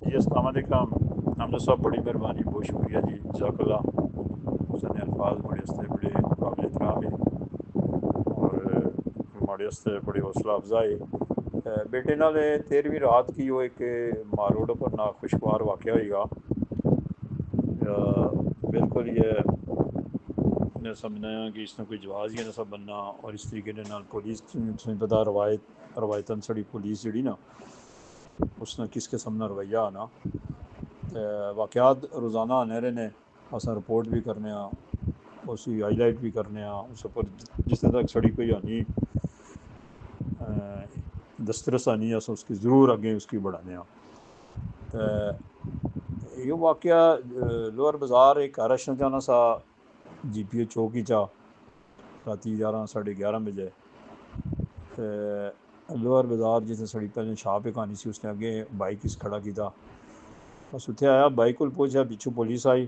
جی السلام علیکم حمزہ صاحب، بڑی مہربانی، بہت شکریہ جی، جزاک اللہ۔ حسن الفاظ بڑے ہستے بڑے قابل احترام ہے اور ماڑے ہستے بڑی حوصلہ افزائی بیٹے نال 13ویں رات کی وہ ایک ماروڑ پر ناخوشگوار واقعہ ہوئی گا۔ بالکل یہ نے سمجھنا کہ اس نے کوئی جواز ہی نہ سب بننا، اور اس طریقے کے نال پولیس تمہیں پتا روایتاً سڑی پولیس جڑی نا اس نے کس قسم نہ رویہ آنا واقعات روزانہ آنے رہے نے، اساں رپورٹ بھی کرنے ہاں، اس کی ہائی لائٹ بھی کرنے ہاں، اس پر جس تک سڑی کوئی آنی دسترس آنی اس کی ضرور اگیں اس کی بڑھانے ہاں۔ یہ واقعہ لوور بازار ایک رشن جانا سا جی پی او چوک ہی چا رات 11:30 بجے لوور بازار جس نے سڑی پہلے شاہ پہ کہانی سی، اس نے اگے بائک اس کھڑا کیتا، بس اتنے آیا بائک کو پہنچا، پیچھو پولیس آئی،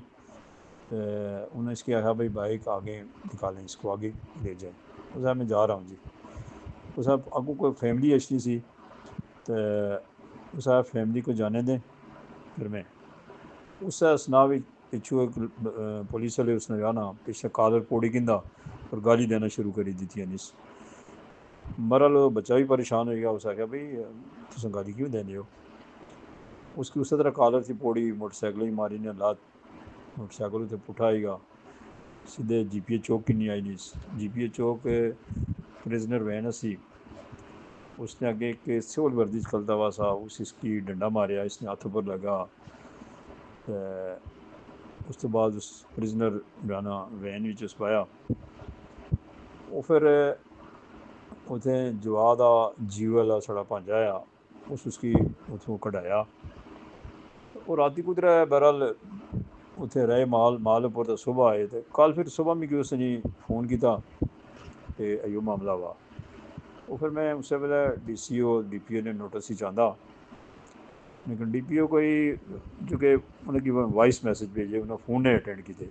انہوں نے اس کی آخیا بھائی بائک آگے نکالیں، اس کو آگے لے جائیں۔ اس میں جا رہا ہوں جی، اس اگوں کوئی فیملی اچھی سی، تو اس فیملی کو جانے دیں پھر میں اس اسنا بھی پچھو ایک پولیس والے اس نے جانا پیچھے کالر پوڑی گندا اور گالی دینا شروع کری دیتی انیس مرل بچہ بھی پریشان ہو گیا، اس آخیا بھائی تم گالی کیوں دینے ہو؟ اس کی اسی طرح کالر تھی پوڑی، موٹر سائیکل ہی ماری نے لات، موٹر سائیکل سے پٹھا آئی گا سیدھے جی پی اے چوک کی نہیں آئی نہیں، جی پی اے چوک پریزنر وین سی، اس نے اگے ایک سول وردی چلتا ہوا سا، اس کی ڈنڈا ماریا، اس نے ہاتھ پر لگا، اس تو بعد اس پریزنر جانا وین بھی اس پایا، وہ پھر اتنے جواد جیو والا سڑا پہنچایا، اس کی اتوں کਢਾیا، وہ راتی کدھر ہے بہرحال اتنے رہے مال پر تو صبح آئے، تو کل پھر صبح میں اس نے فون کیتا کہ ایو معاملہ ہوا، وہ پھر میں اسے ویلے D C O D P او نے نوٹس ہی چاہتا، لیکن ڈی پی او کوئی جو کہ انہیں کی وائس میسج بھیجے، انہیں فون نہیں اٹینڈ کیتے،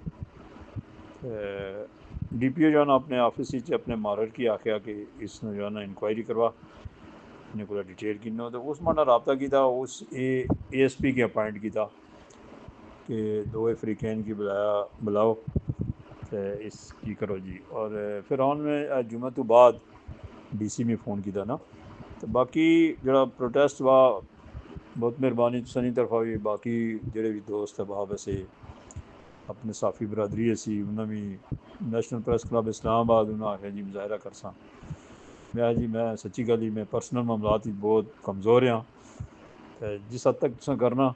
ڈی پی او جو ہے نا اپنے آفس ہی اپنے مارر کی آخیا کہ اس نے جو ہے نا انکوائری کروا، انہیں کو ڈیٹیل کرنا، تو اس مانا رابطہ کیتا، اس اے ایس پی کے اپائنٹ کیتا کہ 2 افریقین کی بلاؤ تو اس کی کرو جی، اور پھر آن میں جمعہ تو بعد ڈی سی میں فون کیتا نا، تو باقی جڑا پروٹیسٹ ہوا بہت مہربانی سنی طرف بھی، باقی جڑے بھی دوست احباب سے اپنے صافی برادری سی، انہوں بھی نیشنل پریس کلب اسلام آباد انہوں نے آخیا جی مظاہرہ کرساں، میں جی میں سچی گل ہی میں پرسنل معاملات ہی بہت کمزور ہاں، جس حد تک تساں کرنا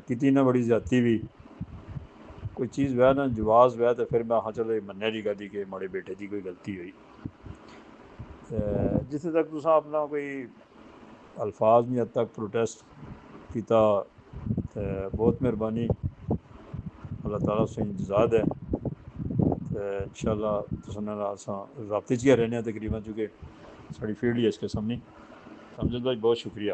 کتی نہ بڑی زیادتی بھی کوئی چیز وے نا جواز وے، تو پھر میں ہاں چلو مننے کی گل کہ ماڑے بیٹے کی کوئی غلطی ہوئی، جتنے تک تساں اپنا کوئی الفاظ نہیں حد تک پروٹیسٹ کیتا، بہت مہربانی، اللہ تعالیٰ سے جزاد ہے، انشاءاللہ تساں نال اساں رابطے چ رہنے ہیں تقریباً، چونکہ ساری فیلڈ ہی اس قسم نہیں، سمجھد بھائی بہت شکریہ۔